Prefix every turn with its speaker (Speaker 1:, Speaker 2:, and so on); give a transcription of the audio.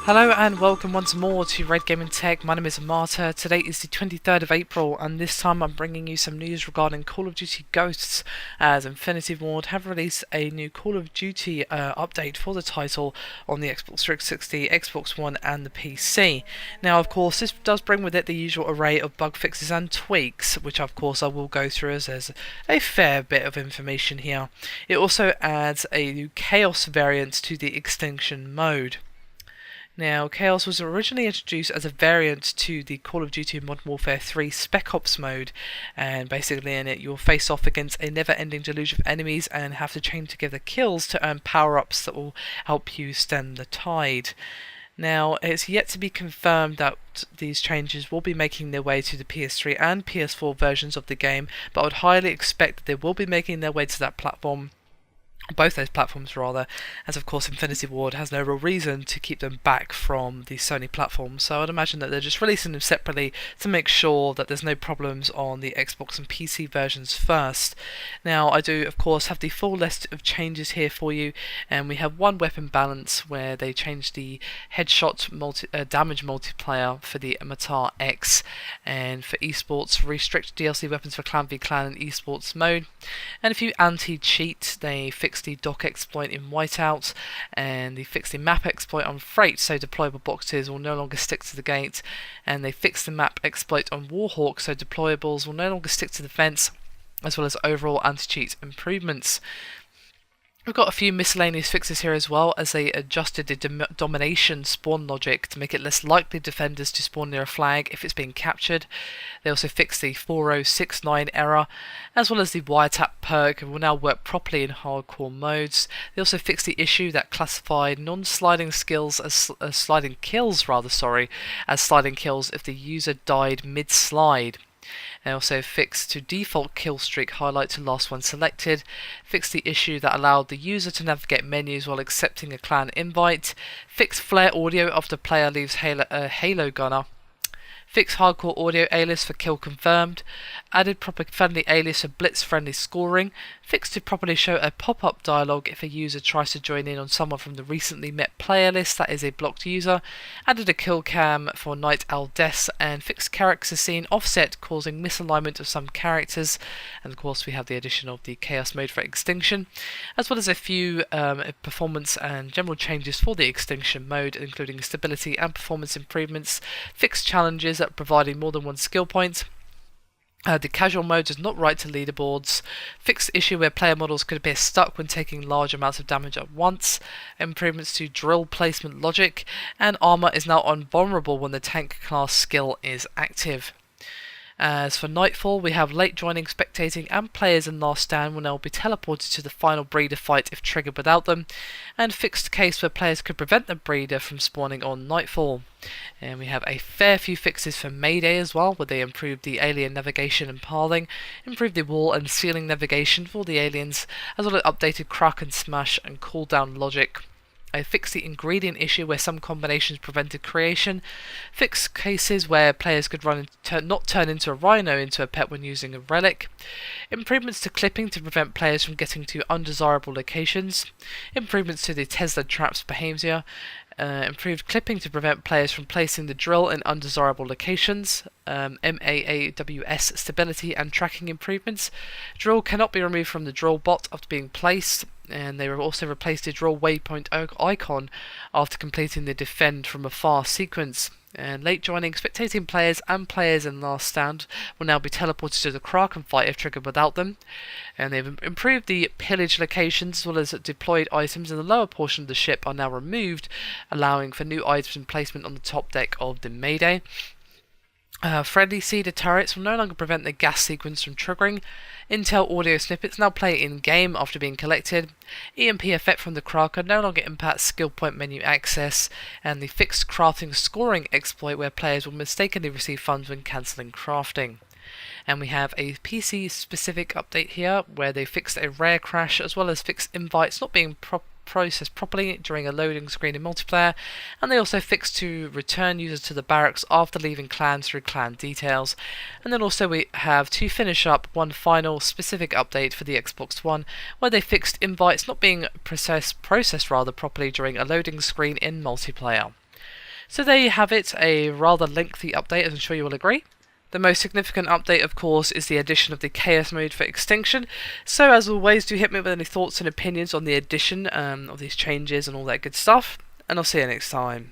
Speaker 1: Hello and welcome once more to Red Gaming Tech. My name is Marta. Today is the 23rd of April and this time I'm bringing you some news regarding Call of Duty Ghosts, as Infinity Ward have released a new Call of Duty update for the title on the Xbox 360, Xbox One and the PC. Now of course this does bring with it the usual array of bug fixes and tweaks, which of course I will go through as there's a fair bit of information here. It also adds a new Chaos variant to the Extinction mode. Now, Chaos was originally introduced as a variant to the Call of Duty Modern Warfare 3 Spec Ops mode, and basically in it you'll face off against a never-ending deluge of enemies and have to chain together kills to earn power-ups that will help you stem the tide. Now, it's yet to be confirmed that these changes will be making their way to the PS3 and PS4 versions of the game, but I would highly expect that they will be making their way to that platform, both those platforms rather, as of course Infinity Ward has no real reason to keep them back from the Sony platform, so I'd imagine that they're just releasing them separately to make sure that there's no problems on the Xbox and PC versions first. Now I do of course have the full list of changes here for you, and we have one weapon balance where they changed the headshot damage multiplier for the Matar X, and for esports restrict DLC weapons for Clan v Clan and esports mode, and if you anti-cheat they fixed the dock exploit in Whiteout, and they fixed the map exploit on Freight, so deployable boxes will no longer stick to the gate, and they fixed the map exploit on Warhawk, so deployables will no longer stick to the fence, as well as overall anti-cheat improvements. We've got a few miscellaneous fixes here as well, as they adjusted the domination spawn logic to make it less likely defenders to spawn near a flag if it's being captured. They also fixed the 4069 error, as well as the wiretap perk will now work properly in hardcore modes. They also fixed the issue that classified non-sliding skills as sliding kills if the user died mid-slide. They also fixed to default kill streak highlight to last one selected, fixed the issue that allowed the user to navigate menus while accepting a clan invite, fixed flare audio after player leaves Halo Gunner, fixed hardcore audio alias for kill confirmed, added proper friendly alias for blitz friendly scoring, fixed to properly show a pop-up dialogue if a user tries to join in on someone from the recently met player list that is a blocked user, added a kill cam for Night Owl deaths, and fixed character scene offset causing misalignment of some characters, and of course we have the addition of the Chaos mode for Extinction, as well as a few performance and general changes for the Extinction mode, including stability and performance improvements, fixed challenges providing more than one skill point. The casual mode does not write to leaderboards, fixed issue where player models could appear stuck when taking large amounts of damage at once, improvements to drill placement logic, and armor is now invulnerable when the tank class skill is active. As for Nightfall, we have late joining, spectating, and players in Last Stand will now be teleported to the final breeder fight if triggered without them, and fixed case where players could prevent the breeder from spawning on Nightfall. And we have a fair few fixes for Mayday as well, where they improved the alien navigation and pathing, improved the wall and ceiling navigation for the aliens, as well as updated crack and smash and cooldown logic. I fixed the ingredient issue where some combinations prevented creation, fixed cases where players could not turn into a rhino into a pet when using a relic, improvements to clipping to prevent players from getting to undesirable locations, improvements to the Tesla traps behavior, improved clipping to prevent players from placing the drill in undesirable locations, MAAWS stability and tracking improvements. Drill cannot be removed from the drill bot after being placed, and they also replaced the drill waypoint icon after completing the defend from afar sequence. And late joining, spectating players and players in Last Stand will now be teleported to the Kraken fight if triggered without them. And they've improved the pillage locations, as well as deployed items in the lower portion of the ship are now removed, allowing for new items placement on the top deck of the Mayday. Friendly seeder turrets will no longer prevent the gas sequence from triggering. Intel audio snippets now play in-game after being collected. EMP effect from the Kraken no longer impacts skill point menu access, and the fixed crafting scoring exploit where players will mistakenly receive funds when cancelling crafting. And we have a PC specific update here where they fixed a rare crash, as well as fixed invites not being processed properly during a loading screen in multiplayer, and they also fixed to return users to the barracks after leaving clans through clan details. And then also we have to finish up one final specific update for the Xbox One, where they fixed invites not being processed properly during a loading screen in multiplayer. So there you have it, a rather lengthy update, as I'm sure you will agree. The most significant update, of course, is the addition of the Chaos mode for Extinction. So as always, do hit me with any thoughts and opinions on the addition of these changes and all that good stuff, and I'll see you next time.